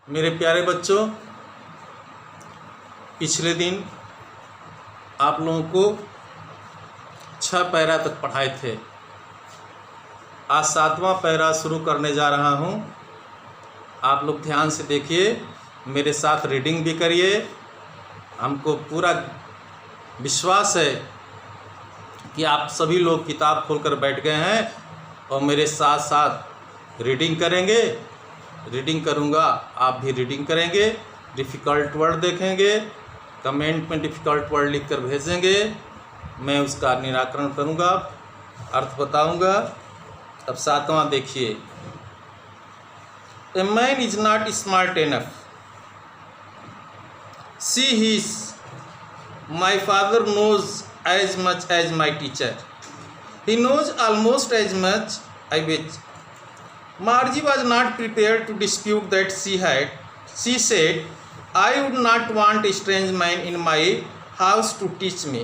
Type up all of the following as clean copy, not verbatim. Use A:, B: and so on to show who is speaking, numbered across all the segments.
A: मेरे प्यारे बच्चों, पिछले दिन आप लोगों को 6 पैरा तक पढ़ाए थे। आज 7वां पैरा शुरू करने जा रहा हूँ। आप लोग ध्यान से देखिए, मेरे साथ रीडिंग भी करिए। हमको पूरा विश्वास है कि आप सभी लोग किताब खोलकर बैठ गए हैं और मेरे साथ साथ रीडिंग करेंगे। रीडिंग करूँगा, आप भी रीडिंग करेंगे। डिफ़िकल्ट वर्ड देखेंगे, कमेंट में डिफ़िकल्ट वर्ड लिखकर भेजेंगे, मैं उसका निराकरण करूँगा, अर्थ बताऊँगा। अब 7वां देखिए। A man is not smart enough, see he's my father knows as much as my teacher, he knows almost as much I which. Margie was not prepared to dispute that she said, I would not want a strange man in my house to teach me.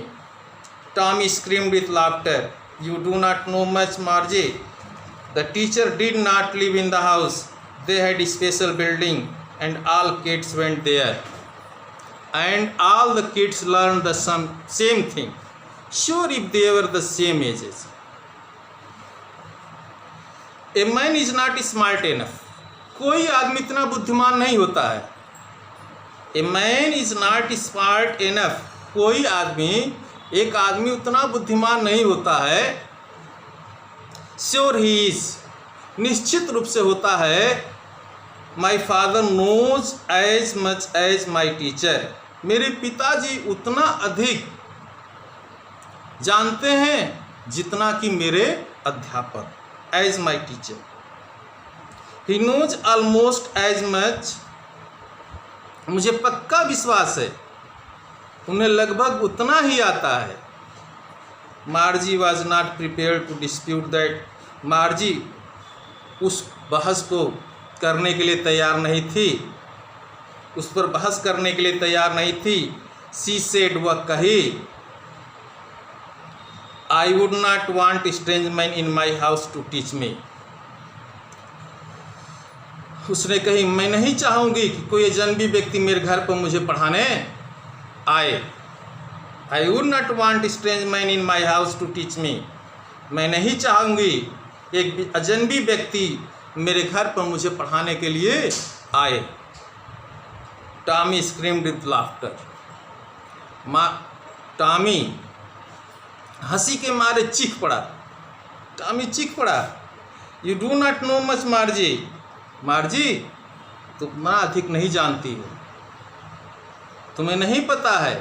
A: Tommy screamed with laughter. You do not know much, Margie. The teacher did not live in the house. They had a special building and all kids went there. And all the kids learned the same thing. Sure, if they were the same ages. A man is not smart enough, कोई आदमी इतना बुद्धिमान नहीं होता है। ए man is not smart enough, कोई आदमी, एक आदमी उतना बुद्धिमान नहीं होता है। श्योर ही इज, निश्चित रूप से होता है। My father knows as much as my teacher, मेरे पिताजी उतना अधिक जानते हैं जितना कि मेरे अध्यापक। As my teacher, he knows almost as much, मुझे पक्का विश्वास है उन्हें लगभग उतना ही आता है। Margie was not prepared to dispute that, Margie उस बहस को करने के लिए तैयार नहीं थी, उस पर बहस करने के लिए तैयार नहीं थी। She said, वह कही, I would not want a strange man in my house to teach me. उसने कही, मैं नहीं चाहूँगी कि कोई अजनबी व्यक्ति मेरे घर पर मुझे पढ़ाने आए। I would not want a strange man in my house to teach me. मैं नहीं चाहूँगी एक अजनबी व्यक्ति मेरे घर पर मुझे पढ़ाने के लिए आए। Tommy screamed with laughter. Tommy हंसी के मारे चीख पड़ा। टॉमी चीख पड़ा। You do not know much मार्जी, मार्जी तुम ना अधिक नहीं जानती हो, तुम्हें नहीं पता है।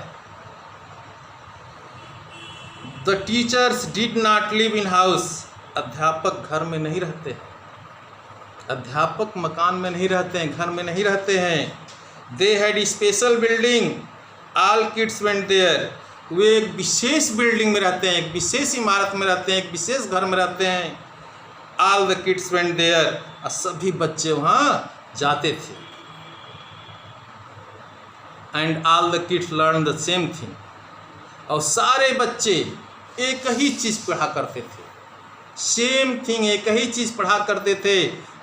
A: The teachers did not live in house, अध्यापक घर में नहीं रहते, अध्यापक मकान में नहीं रहते हैं, घर में नहीं रहते हैं। They had special building, all kids went there, वे एक विशेष बिल्डिंग में रहते हैं, एक विशेष इमारत में रहते हैं, एक विशेष घर में रहते हैं। All the kids went there, और सभी बच्चे वहाँ जाते थे। And all the kids learn the same thing, और सारे बच्चे एक ही चीज़ पढ़ा करते थे। सेम थिंग, एक ही चीज़ पढ़ा करते थे।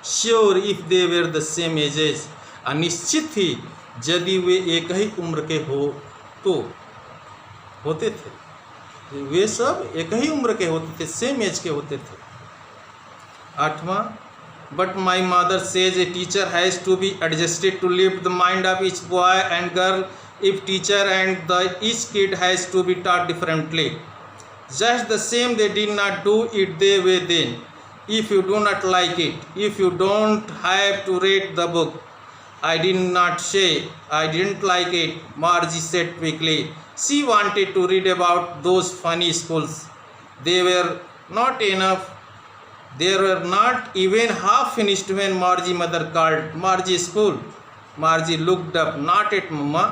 A: Sure if they were the same ages, अनिश्चित ही यदि वे एक ही उम्र के तो होते थे, वे सब एक ही उम्र के होते थे, सेम एज के होते थे। 8वां, but my mother says a teacher has to be adjusted to lift the mind of each boy and girl if teacher and the each kid has to be taught differently just the same they did not do it the way then if you do not like it if you don't have to read the book. I did not say I didn't like it, Margie said quickly. She wanted to read about those funny schools. They were not enough. They were not even half finished when Margie's mother called Margie's school. Margie looked up, not at Mama.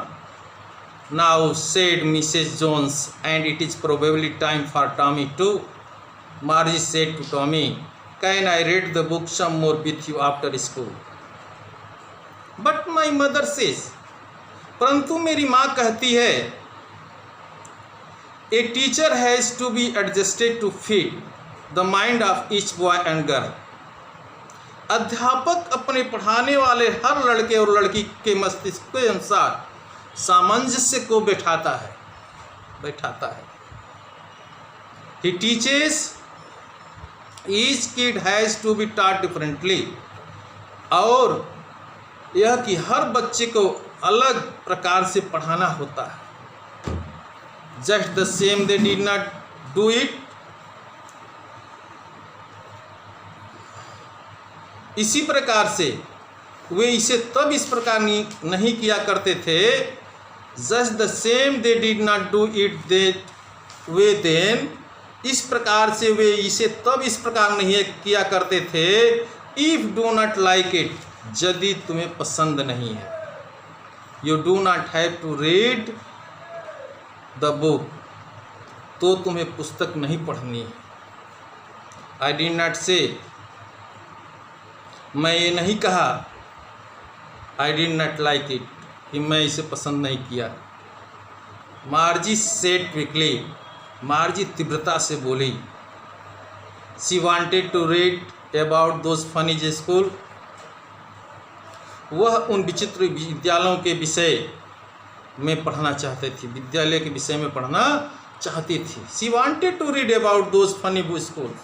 A: Now, said Mrs. Jones, and it is probably time for Tommy too. Margie said to Tommy, can I read the book some more with you after school? But my mother says, परंतु मेरी माँ कहती है, a teacher has to be adjusted to fit the mind of each boy and girl. अध्यापक अपने पढ़ाने वाले हर लड़के और लड़की के मस्तिष्क के अनुसार सामंजस्य को बैठाता है। He teaches each kid has to be taught differently, और यह कि हर बच्चे को अलग प्रकार से पढ़ाना होता है। Just the same they did not do it, इसी प्रकार से वे इसे तब इस प्रकार नहीं किया करते थे। Just the same they did not do it that way then, इस प्रकार से वे इसे तब इस प्रकार नहीं किया करते थे। If do not like it, यदि तुम्हें पसंद नहीं है। You do not have to read the book, तो तुम्हें पुस्तक नहीं पढ़नी है। I did not say, मैं ये नहीं कहा I did not like it, कि मैं इसे पसंद नहीं किया। मार्जी said quickly, मार्जी तीव्रता से बोली। She wanted to read about those funny school, वह उन विचित्र विद्यालयों के विषय में पढ़ना चाहती थी, विद्यालय के विषय में पढ़ना चाहती थी। She wanted to read about those funny schools,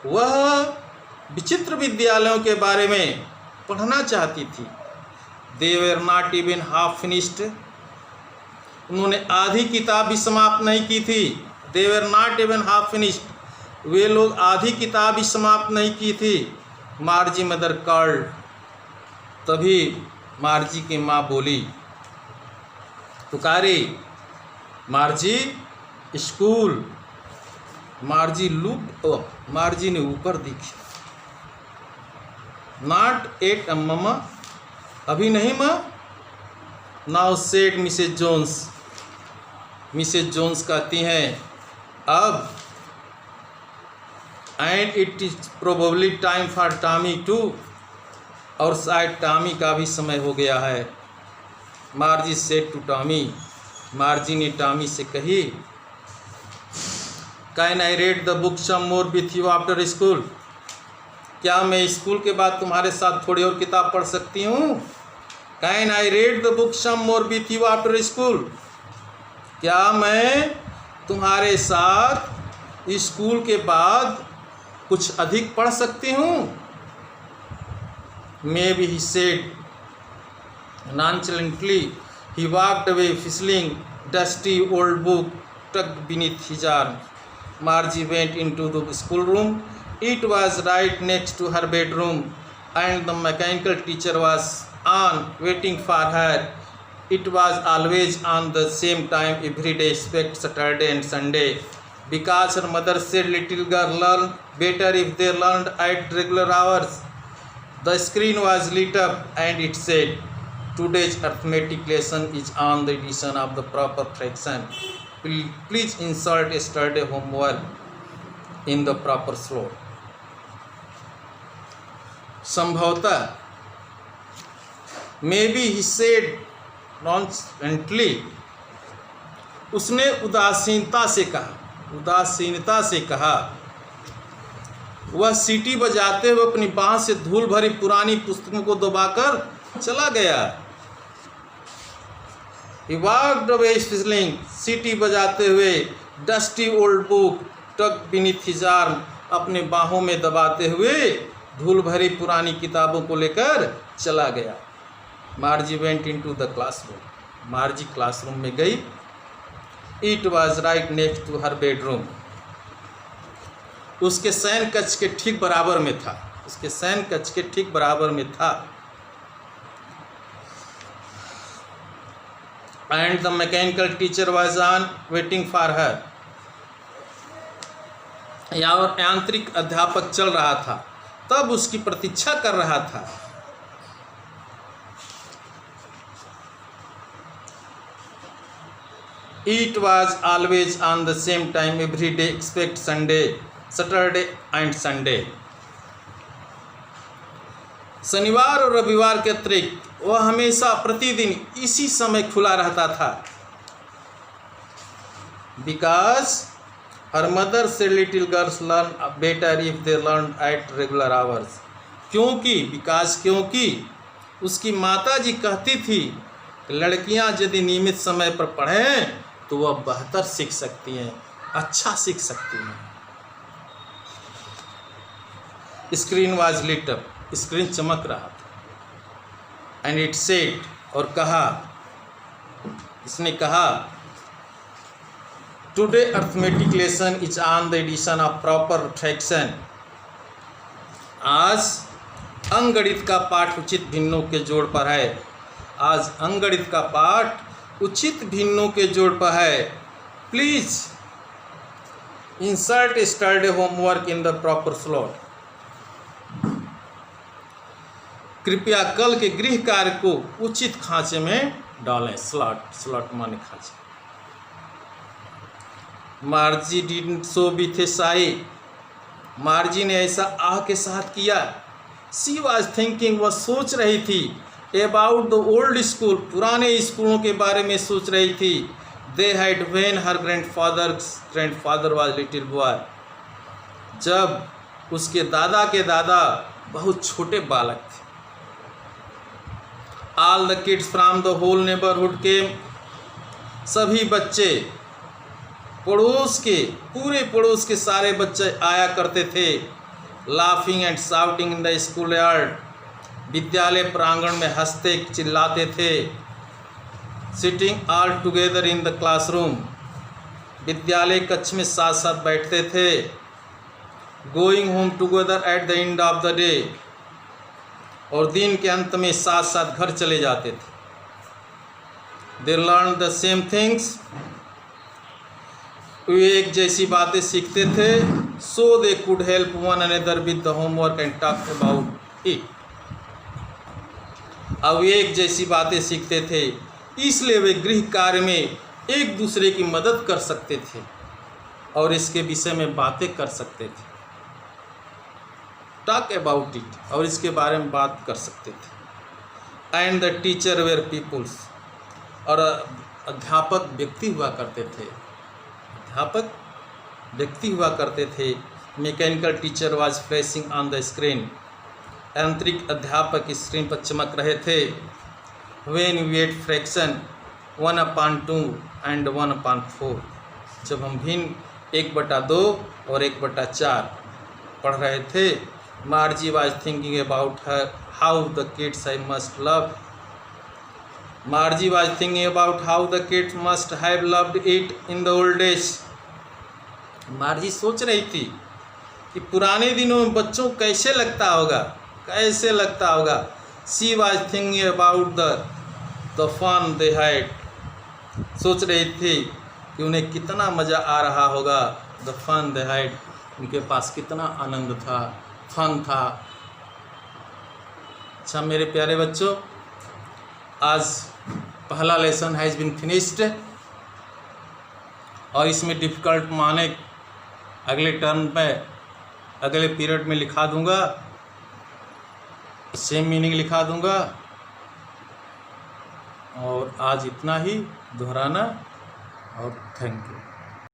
A: वह विचित्र विद्यालयों के बारे में पढ़ना चाहती थी। They were not even half finished, उन्होंने आधी किताब भी समाप्त नहीं की थी। They were not even half finished, वे लोग आधी किताब भी समाप्त नहीं की थी। मार्जी मदर कॉल्ड, तभी मार्जी की माँ बोली, पुकारी, Margie school. Margie looked up, Margie ने ऊपर देखी। नॉट एट मम्मा, अभी नहीं माँ। Now said Mrs Jones, Mrs Jones कहती हैं अब। And it is probably time for Tommy too, और शायद टॉमी का भी समय हो गया है। Margie said to Tommy, Margie ने टॉमी से कही, can I read the book some more with you after school, क्या मैं स्कूल के बाद तुम्हारे साथ थोड़ी और किताब पढ़ सकती हूँ। Can I read the book some more with you after school, क्या मैं तुम्हारे साथ स्कूल के बाद कुछ अधिक पढ़ सकती हूँ। Maybe he said nonchalantly. He walked away, whistling dusty old book tucked beneath his arm. Margie went into the schoolroom. It was right next to her bedroom, and the mechanical teacher was on, waiting for her. It was always on the same time every day except Saturday and Sunday, because her mother said little girl learn better if they learned at regular hours. The screen was lit up and it said, today's arithmetic lesson is on the edition of the proper fraction. Please insert yesterday homework in the proper slot. संभवतः maybe he said nonchalantly, उसने उदासीनता से कहा। वह सीटी बजाते हुए अपनी बाँह से धूल भरी पुरानी पुस्तकों को दबाकर चला गया। He walked away whistling, सीटी बजाते हुए, dusty old book tucked beneath his arm, अपने बाहों में दबाते हुए धूल भरी पुरानी किताबों को लेकर चला गया। मार्जी went into the classroom, मार्जी classroom में गई। It was right next to her bedroom, उसके शयन कक्ष के ठीक बराबर में था, उसके शयन कक्ष के ठीक बराबर में था। And the mechanical teacher was on, waiting for her, और यांत्रिक अध्यापक चल रहा था, तब उसकी प्रतीक्षा कर रहा था। It was always on the same time every day except Sunday, Saturday and Sunday. शनिवार और रविवार के अतिरिक्त वह हमेशा प्रतिदिन इसी समय खुला रहता था। Because her mother said little girls learn better if they learn at regular hours, क्योंकि उसकी माताजी कहती थी कि लड़कियां यदि नियमित समय पर पढ़ें तो वह बेहतर सीख सकती हैं, अच्छा सीख सकती हैं। Screen was lit up, screen चमक रहा था। एंड इट सेड, और कहा, इसने कहा, today arithmetic lesson is on the addition of proper fraction. आज अंकगणित का पाठ उचित भिन्नों के जोड़ पर है। आज अंकगणित का पाठ उचित भिन्नों के जोड़ पर है। Please insert study homework in the proper slot. कृपया कल के गृह कार्य को उचित खांचे में डालें। स्लॉट माने खांचे। मार्जी डिडंट सो विथ ए साई। मार्जी ने ऐसा आह के साथ किया। शी वॉज थिंकिंग, वह सोच रही थी, अबाउट द ओल्ड स्कूल, पुराने स्कूलों के बारे में सोच रही थी। They had when her grandfather was little boy, जब उसके दादा के दादा बहुत छोटे बालक थे। All the kids from the whole neighbourhood came, सभी बच्चे पूरे पड़ोस के सारे बच्चे आया करते थे। Laughing and shouting in the school yard, विद्यालय प्रांगण में हंसते चिल्लाते थे। Sitting all together in the classroom, विद्यालय कक्ष में साथ साथ बैठते थे। Going home together at the end of the day, और दिन के अंत में साथ साथ घर चले जाते थे। They learn the same things, वे एक जैसी बातें सीखते थे। So they could help one another with the homework and talk about it, अब वे एक जैसी बातें सीखते थे, इसलिए वे गृह कार्य में एक दूसरे की मदद कर सकते थे और इसके विषय में बातें कर सकते थे। टॉक अबाउट इट, और इसके बारे में बात कर सकते थे। And the teacher were peoples, और अध्यापक व्यक्ति हुआ करते थे। अध्यापक व्यक्ति हुआ करते थे। Mechanical teacher was flashing on the screen, यांत्रिक अध्यापक स्क्रीन पर चमक रहे थे। When we ate fraction 1/2 and 1/4, जब हम भिन्न 1/2 और 1/4 पढ़ रहे थे। मार्जी was thinking about her how the kids I must love, मार्जी was thinking about how the kids must have loved it in the old days. मार्जी सोच रही थी कि पुराने दिनों में बच्चों को कैसे लगता होगा। She was thinking about the fun they had, सोच रही थी कि उन्हें कितना मज़ा आ रहा होगा। द फन दे हैड, उनके पास कितना आनंद था, फन था। अच्छा मेरे प्यारे बच्चों, आज पहला लेसन हैज़ बीन फिनिश्ड, और इसमें डिफ़िकल्ट माने अगले टर्म में, अगले पीरियड में लिखा दूंगा, सेम मीनिंग लिखा दूंगा। और आज इतना ही दोहराना, और थैंक यू।